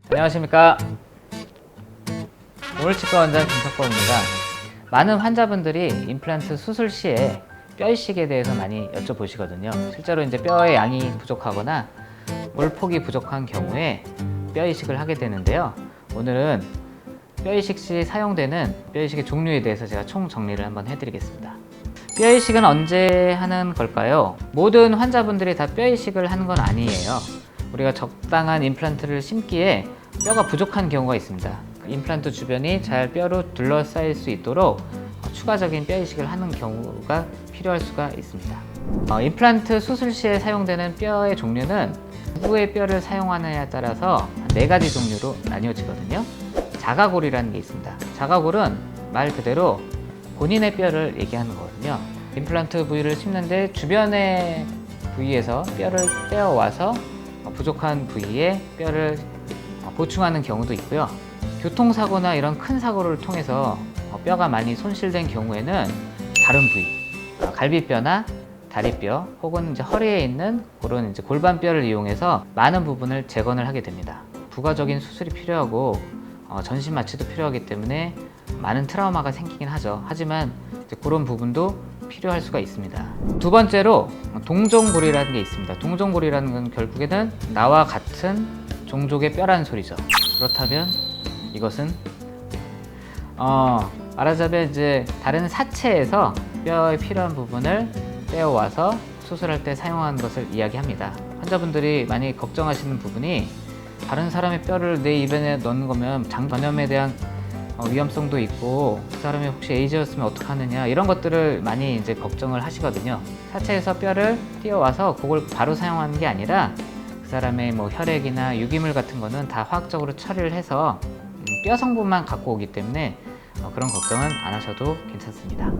안녕하십니까. 오물치과 원장 김석범입니다. 많은 환자분들이 임플란트 수술 시에 뼈 이식에 대해서 많이 여쭤보시거든요. 실제로 이제 뼈의 양이 부족하거나 몰폭이 부족한 경우에 뼈 이식을 하게 되는데요. 오늘은 뼈 이식 시 사용되는 뼈 이식의 종류에 대해서 제가 총 정리를 한번 해드리겠습니다. 뼈 이식은 언제 하는 걸까요? 모든 환자분들이 다 뼈 이식을 하는 건 아니에요. 우리가 적당한 임플란트를 심기에 뼈가 부족한 경우가 있습니다. 임플란트 주변이 잘 뼈로 둘러싸일 수 있도록 추가적인 뼈 이식을 하는 경우가 필요할 수가 있습니다. 임플란트 수술 시에 사용되는 뼈의 종류는 누구의 뼈를 사용하느냐에 따라서 4가지 종류로 나뉘어지거든요. 자가골이라는 게 있습니다. 자가골은 말 그대로 본인의 뼈를 얘기하는 거거든요. 임플란트 부위를 심는데 주변의 부위에서 뼈를 떼어와서 부족한 부위에 뼈를 보충하는 경우도 있고요. 교통사고나 이런 큰 사고를 통해서 뼈가 많이 손실된 경우에는 다른 부위, 갈비뼈나 다리뼈 혹은 이제 허리에 있는 그런 이제 골반뼈를 이용해서 많은 부분을 재건을 하게 됩니다. 부가적인 수술이 필요하고 전신 마취도 필요하기 때문에 많은 트라우마가 생기긴 하죠. 하지만 이제 그런 부분도 필요할 수가 있습니다. 두 번째로 동종골이라는 게 있습니다. 동종골이라는 건 결국에는 나와 같은 종족의 뼈라는 소리죠. 그렇다면 이것은 말하자면 이제 다른 사체에서 뼈에 필요한 부분을 떼어와서 수술할 때 사용하는 것을 이야기합니다. 환자분들이 많이 걱정하시는 부분이 다른 사람의 뼈를 내 입에 넣는 거면 장 전염에 대한 위험성도 있고 그 사람이 혹시 에이즈였으면 어떡하느냐 이런 것들을 많이 이제 걱정을 하시거든요. 사체에서 뼈를 띄어와서 그걸 바로 사용하는 게 아니라 그 사람의 뭐 혈액이나 유기물 같은 거는 다 화학적으로 처리를 해서 뼈 성분만 갖고 오기 때문에 그런 걱정은 안 하셔도 괜찮습니다.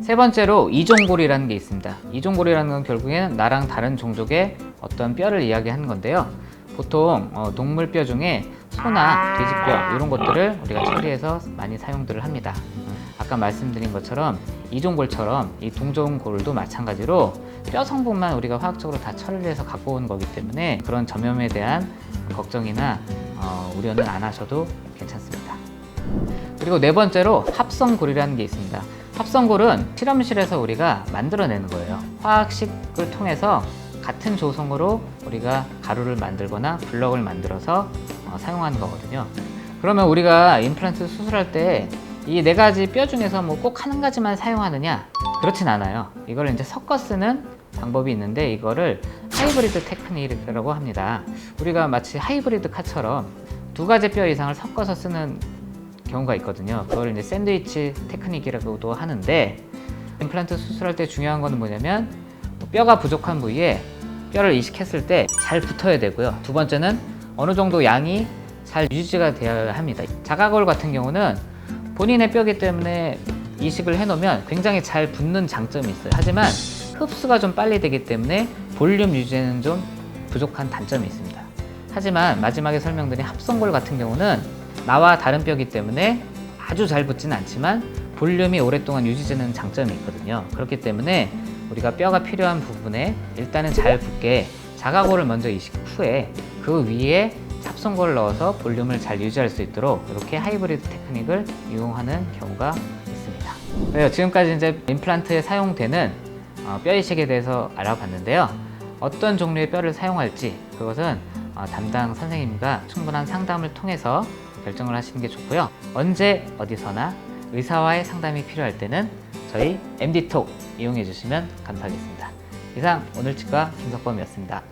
세 번째로 이종골이라는 게 있습니다. 이종골이라는 건 결국에는 나랑 다른 종족의 어떤 뼈를 이야기하는 건데요. 보통 동물뼈 중에 소나 돼지뼈 이런 것들을 우리가 처리해서 많이 사용들을 합니다. 아까 말씀드린 것처럼 이종골처럼 이 동종골도 마찬가지로 뼈 성분만 우리가 화학적으로 다 처리를 해서 갖고 온 거기 때문에 그런 전염에 대한 걱정이나 우려는 안 하셔도 괜찮습니다. 그리고 네 번째로 합성골이라는 게 있습니다. 합성골은 실험실에서 우리가 만들어내는 거예요. 화학식을 통해서 같은 조성으로 우리가 가루를 만들거나 블럭을 만들어서 사용하는 거거든요. 그러면 우리가 임플란트 수술할 때 이 4가지 뼈 중에서 뭐 꼭 한 가지만 사용하느냐? 그렇진 않아요. 이걸 이제 섞어 쓰는 방법이 있는데 이거를 하이브리드 테크닉이라고 합니다. 우리가 마치 하이브리드 카처럼 2가지 뼈 이상을 섞어서 쓰는 경우가 있거든요. 그걸 이제 샌드위치 테크닉이라고도 하는데 임플란트 수술할 때 중요한 거는 뭐냐면 뼈가 부족한 부위에 뼈를 이식했을 때 잘 붙어야 되고요. 두 번째는 어느 정도 양이 잘 유지가 되어야 합니다. 자가골 같은 경우는 본인의 뼈기 때문에 이식을 해놓으면 굉장히 잘 붙는 장점이 있어요. 하지만 흡수가 좀 빨리 되기 때문에 볼륨 유지에는 좀 부족한 단점이 있습니다. 하지만 마지막에 설명드린 합성골 같은 경우는 나와 다른 뼈이기 때문에 아주 잘 붙지는 않지만 볼륨이 오랫동안 유지되는 장점이 있거든요. 그렇기 때문에 우리가 뼈가 필요한 부분에 일단은 잘 붙게 자가골을 먼저 이식 후에 그 위에 합성골을 넣어서 볼륨을 잘 유지할 수 있도록 이렇게 하이브리드 테크닉을 이용하는 경우가 있습니다. 그래요. 지금까지 이제 임플란트에 사용되는 뼈 이식에 대해서 알아봤는데요. 어떤 종류의 뼈를 사용할지 그것은 담당 선생님과 충분한 상담을 통해서 결정을 하시는 게 좋고요. 언제 어디서나 의사와의 상담이 필요할 때는 저희 MD톡 이용해 주시면 감사하겠습니다. 이상 오늘치과 김석범이었습니다.